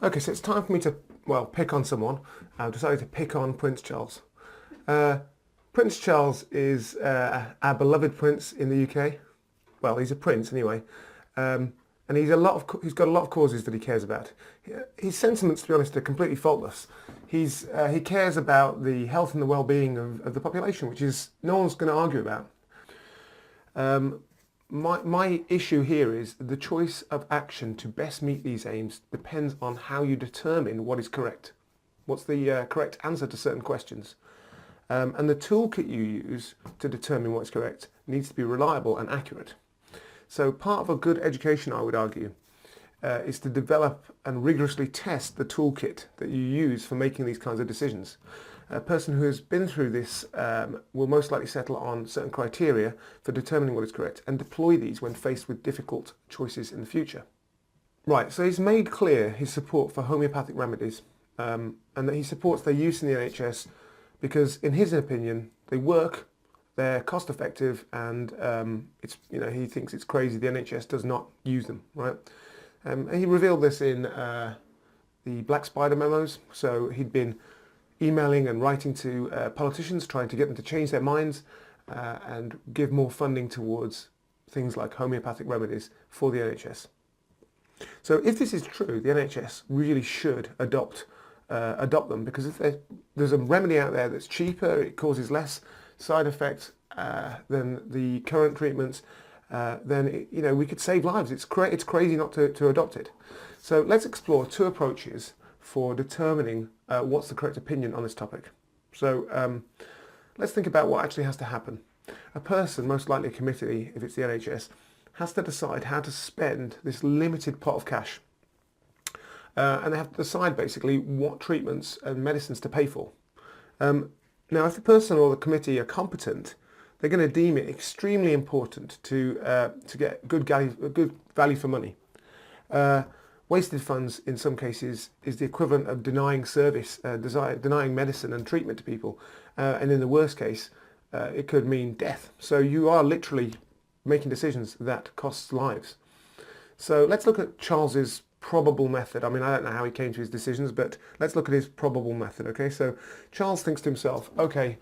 Okay, so it's time for me to, well, pick on someone. I've decided to pick on Prince Charles. Prince Charles is our beloved prince in the UK. Well, he's a prince anyway. And he's got a lot of causes that he cares about. His sentiments, to be honest, are completely faultless. He cares about the health and the well-being of the population, which is no one's going to argue about. My issue here is the choice of action to best meet these aims depends on how you determine what is correct. What's the correct answer to certain questions? And the toolkit you use to determine what's correct needs to be reliable and accurate. So part of a good education, I would argue, is to develop and rigorously test the toolkit that you use for making these kinds of decisions. A person who has been through this will most likely settle on certain criteria for determining what is correct and deploy these when faced with difficult choices in the future. Right, so he's made clear his support for homeopathic remedies and that he supports their use in the NHS because, in his opinion, they work, they're cost effective, and he thinks it's crazy the NHS does not use them, right? And he revealed this in the Black Spider memos. So he'd been emailing and writing to politicians, trying to get them to change their minds and give more funding towards things like homeopathic remedies for the NHS. So if this is true, the NHS really should adopt them, because if there's a remedy out there that's cheaper, it causes less side effects than the current treatments, then we could save lives. It's crazy not to adopt it. So let's explore two approaches for determining what's the correct opinion on this topic. So let's think about what actually has to happen. A person, most likely a committee, if it's the NHS, has to decide how to spend this limited pot of cash. And they have to decide basically what treatments and medicines to pay for. Now, if the person or the committee are competent, they're going to deem it extremely important to get good value for money. Wasted funds, in some cases, is the equivalent of denying service, denying medicine and treatment to people. And in the worst case, it could mean death. So you are literally making decisions that cost lives. So let's look at Charles's probable method. I mean, I don't know how he came to his decisions, but let's look at his probable method, okay? So Charles thinks to himself, okay,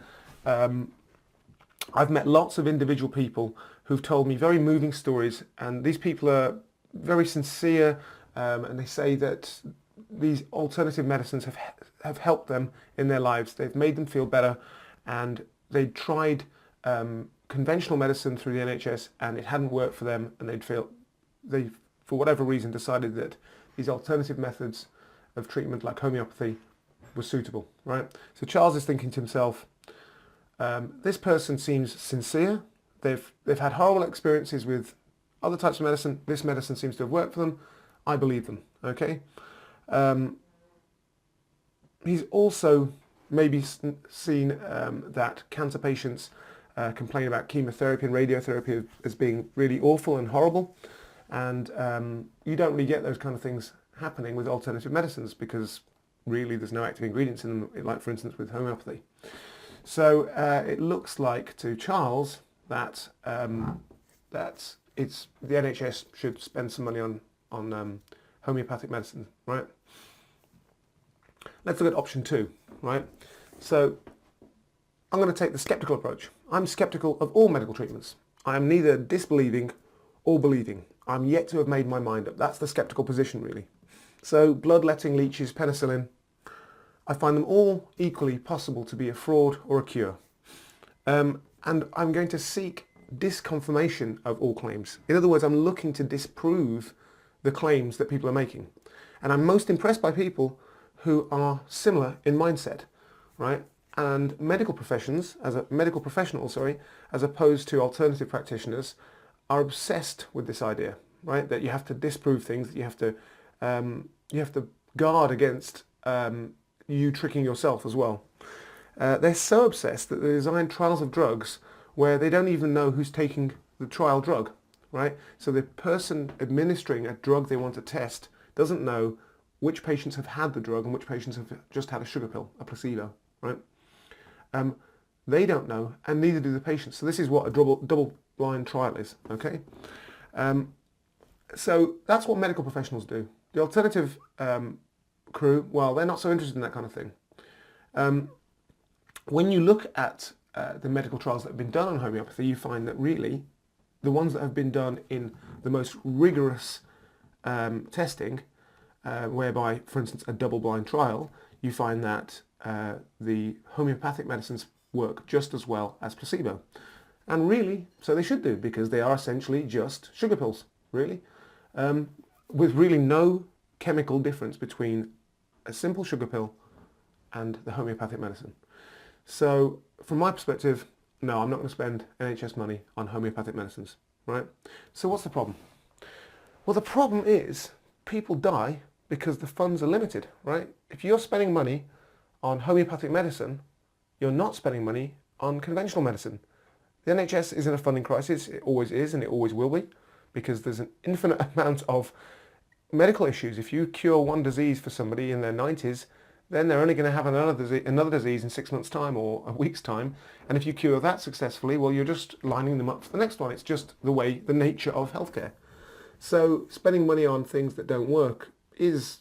I've met lots of individual people who've told me very moving stories, and these people are very sincere, and they say that these alternative medicines have helped them in their lives. They've made them feel better, and they tried conventional medicine through the NHS, and it hadn't worked for them, and they, for whatever reason, decided that these alternative methods of treatment like homeopathy were suitable, right? So Charles is thinking to himself, this person seems sincere. They've had horrible experiences with other types of medicine. This medicine seems to have worked for them. I believe them, okay? He's also maybe seen that cancer patients complain about chemotherapy and radiotherapy as being really awful and horrible. And you don't really get those kind of things happening with alternative medicines because really there's no active ingredients in them, like for instance with homeopathy. So it looks like to Charles that it's the NHS should spend some money on homeopathic medicine, right? Let's look at option 2, right? So I'm going to take the skeptical approach. I'm skeptical of all medical treatments. I am neither disbelieving or believing. I'm yet to have made my mind up. That's the skeptical position, really. So bloodletting, leeches, penicillin, I find them all equally possible to be a fraud or a cure. And I'm going to seek disconfirmation of all claims. In other words, I'm looking to disprove the claims that people are making. And I'm most impressed by people who are similar in mindset, right? And medical professionals, as opposed to alternative practitioners, are obsessed with this idea, right? That you have to disprove things, that you have to guard against you tricking yourself as well. They're so obsessed that they design trials of drugs where they don't even know who's taking the trial drug, right? So the person administering a drug they want to test doesn't know which patients have had the drug and which patients have just had a sugar pill, a placebo, right? They don't know, and neither do the patients. So this is what a double-blind trial is, okay? So that's what medical professionals do. The alternative crew, well, they're not so interested in that kind of thing. When you look at the medical trials that have been done on homeopathy, you find that really the ones that have been done in the most rigorous testing, whereby, for instance, a double-blind trial, you find that the homeopathic medicines work just as well as placebo. And really, so they should do, because they are essentially just sugar pills, really, with really no chemical difference between a simple sugar pill and the homeopathic medicine. So from my perspective, no, I'm not going to spend NHS money on homeopathic medicines, right? So what's the problem? Well, the problem is people die because the funds are limited, right? If you're spending money on homeopathic medicine, you're not spending money on conventional medicine. The NHS is in a funding crisis. It always is, and it always will be, because there's an infinite amount of medical issues. If you cure one disease for somebody in their 90s, then they're only going to have another disease in 6 months' time or a week's time. And if you cure that successfully, well, you're just lining them up for the next one. It's just the nature of healthcare. So spending money on things that don't work is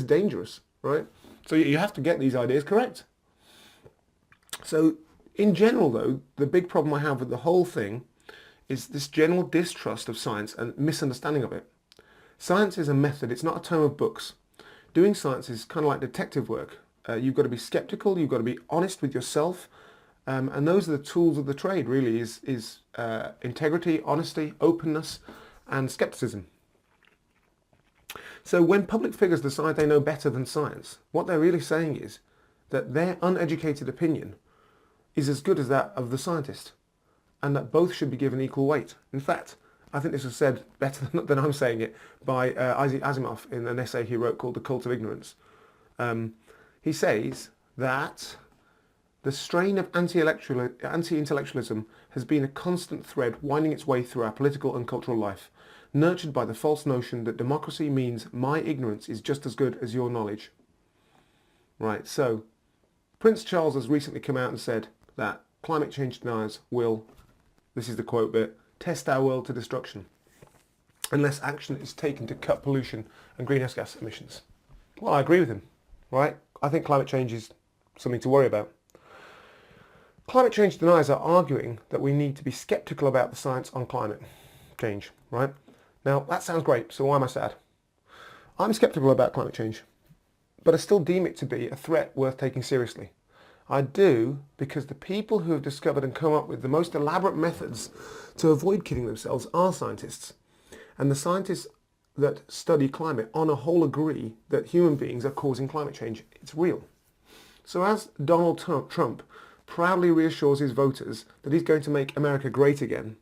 dangerous, right? So you have to get these ideas correct. So in general, though, the big problem I have with the whole thing is this general distrust of science and misunderstanding of it. Science is a method. It's not a tome of books. Doing science is kind of like detective work. You've got to be skeptical. You've got to be honest with yourself. And those are the tools of the trade, really, is integrity, honesty, openness, and skepticism. So when public figures decide they know better than science, what they're really saying is that their uneducated opinion is as good as that of the scientist, and that both should be given equal weight. In fact, I think this was said better than I'm saying it by Isaac Asimov in an essay he wrote called The Cult of Ignorance. He says that the strain of anti-intellectualism has been a constant thread winding its way through our political and cultural life, nurtured by the false notion that democracy means my ignorance is just as good as your knowledge. Right, so Prince Charles has recently come out and said that climate change deniers will, this is the quote bit, test our world to destruction unless action is taken to cut pollution and greenhouse gas emissions. Well, I agree with him, right? I think climate change is something to worry about. Climate change deniers are arguing that we need to be sceptical about the science on climate change, right? Now, that sounds great, so why am I sad? I'm sceptical about climate change, but I still deem it to be a threat worth taking seriously. I do because the people who have discovered and come up with the most elaborate methods to avoid killing themselves are scientists. And the scientists that study climate on a whole agree that human beings are causing climate change. It's real. So as Donald Trump proudly reassures his voters that he's going to make America great again,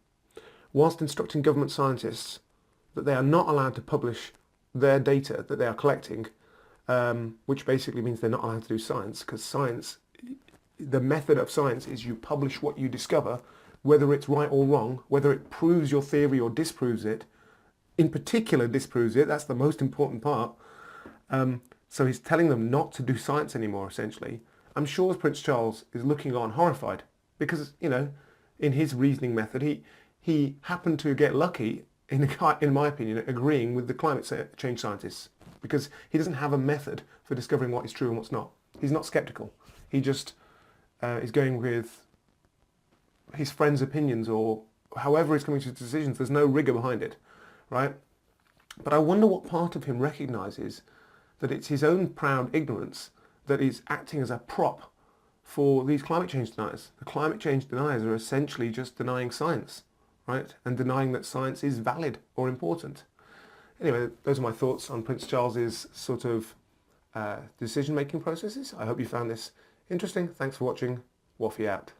whilst instructing government scientists that they are not allowed to publish their data that they are collecting, which basically means they're not allowed to do science, because science, the method of science is you publish what you discover, whether it's right or wrong, whether it proves your theory or disproves it. In particular, disproves it. That's the most important part. So he's telling them not to do science anymore, essentially. I'm sure Prince Charles is looking on horrified because, you know, in his reasoning method, he happened to get lucky, in my opinion, agreeing with the climate change scientists, because he doesn't have a method for discovering what is true and what's not. He's not skeptical. He just is going with his friends' opinions, or however he's coming to decisions. There's no rigour behind it, right? But I wonder what part of him recognises that it's his own proud ignorance that is acting as a prop for these climate change deniers. The climate change deniers are essentially just denying science, right? And denying that science is valid or important. Anyway, those are my thoughts on Prince Charles's sort of decision-making processes. I hope you found this interesting. Thanks for watching. Waffy out.